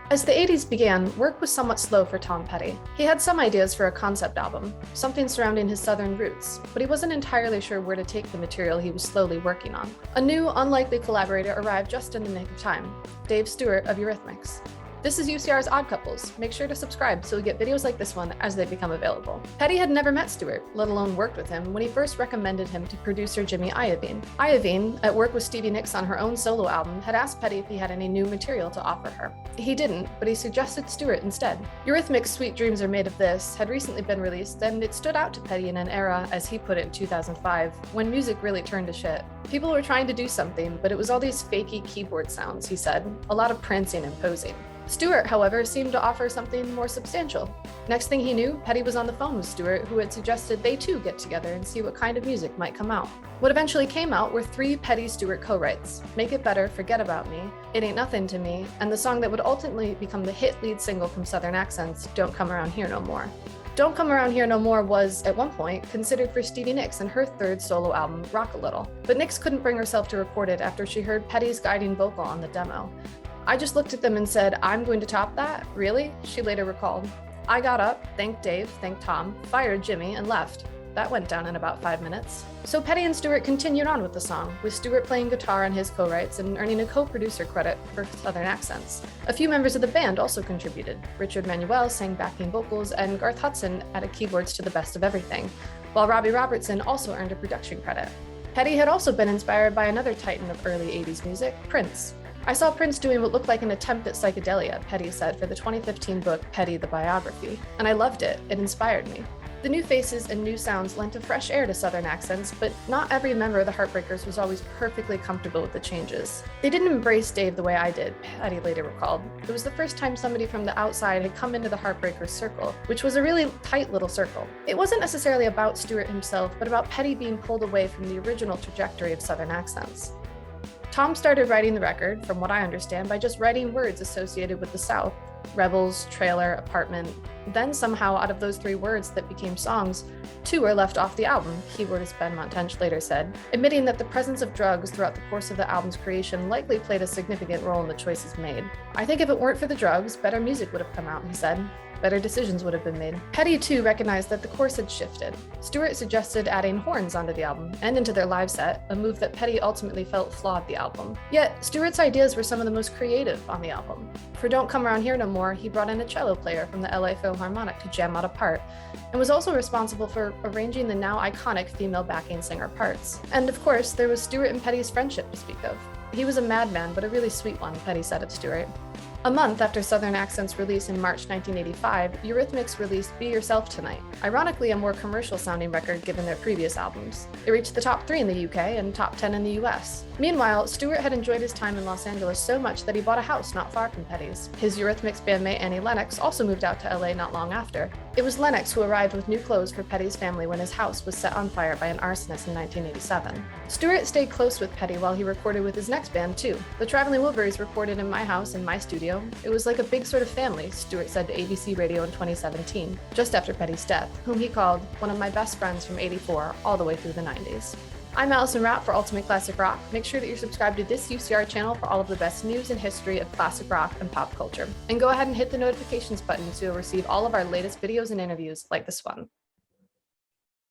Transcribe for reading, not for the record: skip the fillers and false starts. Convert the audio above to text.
As the 80s began, work was somewhat slow for Tom Petty. He had some ideas for a concept album, something surrounding his southern roots, but he wasn't entirely sure where to take the material he was slowly working on. A new, unlikely collaborator arrived just in the nick of time, Dave Stewart of Eurythmics. This is UCR's Odd Couples. Make sure to subscribe so you get videos like this one as they become available. Petty had never met Stewart, let alone worked with him, when he first recommended him to producer Jimmy Iovine. Iovine, at work with Stevie Nicks on her own solo album, had asked Petty if he had any new material to offer her. He didn't, but he suggested Stewart instead. Eurythmics' Sweet Dreams Are Made of This had recently been released, and it stood out to Petty in an era, as he put it in 2005, when music really turned to shit. People were trying to do something, but it was all these fakey keyboard sounds, he said, a lot of prancing and posing. Stewart, however, seemed to offer something more substantial. Next thing he knew, Petty was on the phone with Stewart, who had suggested they too get together and see what kind of music might come out. What eventually came out were 3 Petty-Stewart co-writes: Make It Better, Forget About Me, It Ain't Nothing to Me, and the song that would ultimately become the hit lead single from Southern Accents, Don't Come Around Here No More. Don't Come Around Here No More was, at one point, considered for Stevie Nicks and her 3rd solo album, Rock a Little, but Nicks couldn't bring herself to record it after she heard Petty's guiding vocal on the demo. I just looked at them and said, I'm going to top that? Really? She later recalled. I got up, thanked Dave, thanked Tom, fired Jimmy, and left. That went down in about 5 minutes. So Petty and Stewart continued on with the song, with Stewart playing guitar on his co-writes and earning a co-producer credit for Southern Accents. A few members of the band also contributed. Richard Manuel sang backing vocals, and Garth Hudson added keyboards to The Best of Everything, while Robbie Robertson also earned a production credit. Petty had also been inspired by another titan of early 80s music, Prince. I saw Prince doing what looked like an attempt at psychedelia, Petty said for the 2015 book Petty the Biography, and I loved it. It inspired me. The new faces and new sounds lent a fresh air to Southern Accents, but not every member of the Heartbreakers was always perfectly comfortable with the changes. They didn't embrace Dave the way I did, Petty later recalled. It was the first time somebody from the outside had come into the Heartbreakers circle, which was a really tight little circle. It wasn't necessarily about Stewart himself, but about Petty being pulled away from the original trajectory of Southern Accents. Tom started writing the record, from what I understand, by just writing words associated with the South: rebels, trailer, apartment. Then somehow out of those 3 words that became songs, 2 are left off the album, keyboardist Ben Montench later said, admitting that the presence of drugs throughout the course of the album's creation likely played a significant role in the choices made. I think if it weren't for the drugs, better music would have come out, he said. Better decisions would have been made. Petty, too, recognized that the course had shifted. Stewart suggested adding horns onto the album and into their live set, a move that Petty ultimately felt flawed the album. Yet, Stewart's ideas were some of the most creative on the album. For Don't Come Around Here No More, he brought in a cello player from the LA Philharmonic to jam out a part, and was also responsible for arranging the now iconic female backing singer parts. And of course, there was Stewart and Petty's friendship to speak of. He was a madman, but a really sweet one, Petty said of Stewart. A month after Southern Accents' release in March 1985, Eurythmics released Be Yourself Tonight, ironically a more commercial-sounding record given their previous albums. It reached the top 3 in the UK and top 10 in the US. Meanwhile, Stewart had enjoyed his time in Los Angeles so much that he bought a house not far from Petty's. His Eurythmics bandmate Annie Lennox also moved out to LA not long after. It was Lennox who arrived with new clothes for Petty's family when his house was set on fire by an arsonist in 1987. Stewart stayed close with Petty while he recorded with his next band too. The Traveling Wilburys recorded in my house in my studio. It was like a big sort of family, Stewart said to ABC Radio in 2017, just after Petty's death, whom he called one of my best friends from '84 all the way through the 90s. I'm Allison Rapp for Ultimate Classic Rock. Make sure that you're subscribed to this UCR channel for all of the best news and history of classic rock and pop culture. And go ahead and hit the notifications button so you'll receive all of our latest videos and interviews like this one.